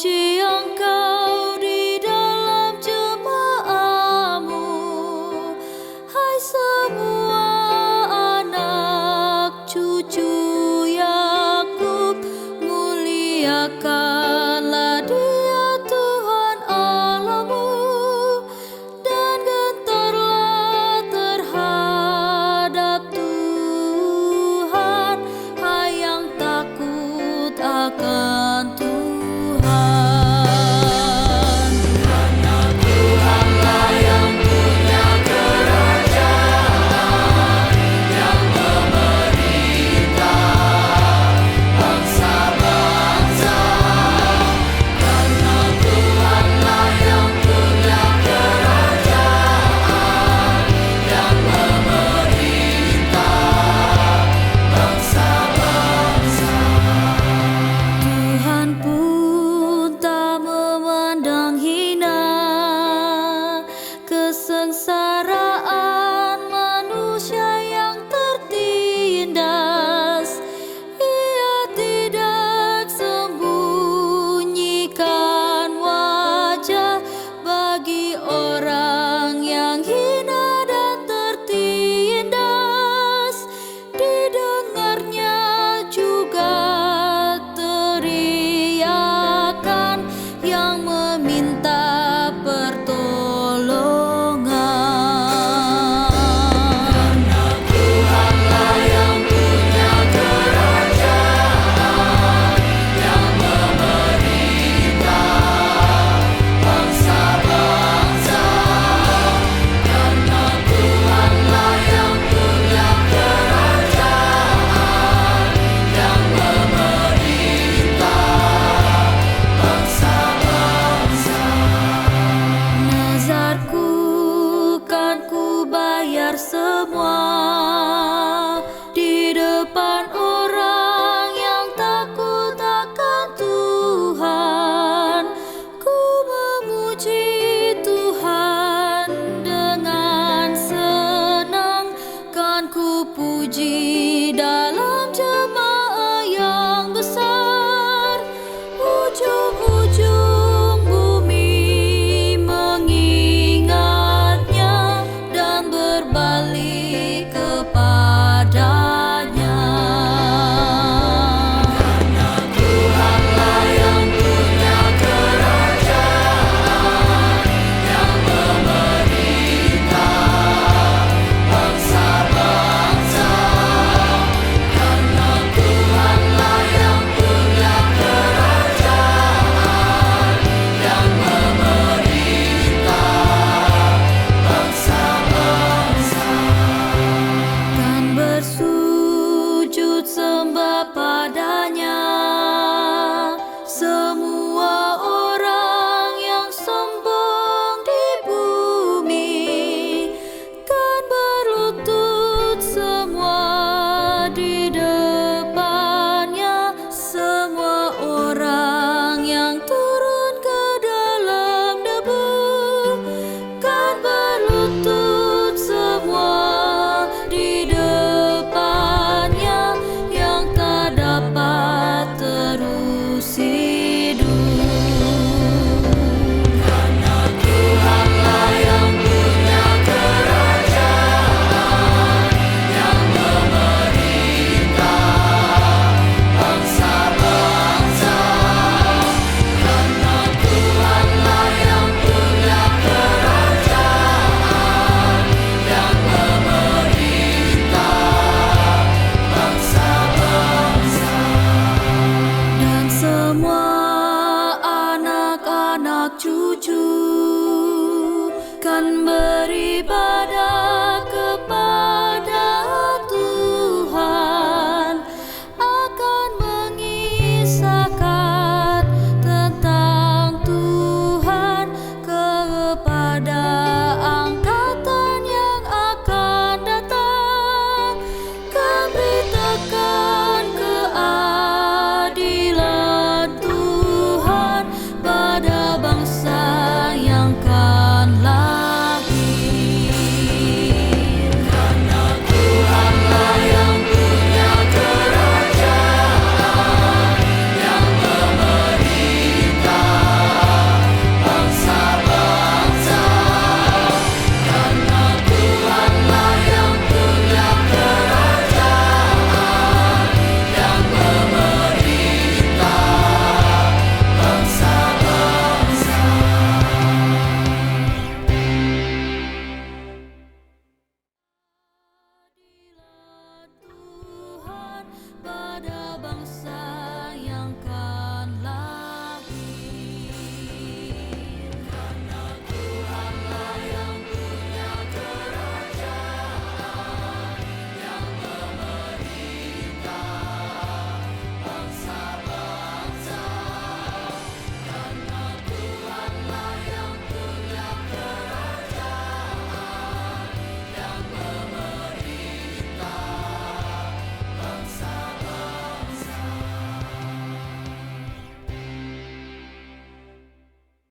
memuji Engkau di dalam jemaatmu. Hai semua anak cucu Yakub, muliakanlah Dia Tuhan Allahmu, dan gentarlah terhadap Tuhan. Hai yang takut akan Tuhan. Kesengsaraan manusia yang tertindas, Ia tidak sembunyikan wajah bagi orang yang hina dan tertindas. Didengarnya juga teriakan yang meminta pertolongan. Semua di depan orang yang takut akan Tuhan. Ku memuji Tuhan dengan senang, kan ku puji dalam jemaat yang besar. Ujung-ujung bumi mengingatnya dan berbalik kepadanya. Karena Tuhanlah yang punya kerajaan, yang memerintah bangsa-bangsa. Karena Tuhanlah yang punya kerajaan, yang memerintah bangsa-bangsa. Dan bersujud sembah padanya semua orang yang sombong di bumi, kan berlutut semua di depannya. Semua orang yang turun ke dalam debu, kan berlutut semua di depannya, yang tak dapat terus hidup. Karena Tuhanlah yang punya kerajaan, yang memerintah bangsa-bangsa. Karena Tuhanlah yang punya kerajaan, yang memerintah bangsa-bangsa. Dan semua anak-anak cucu kan beribadah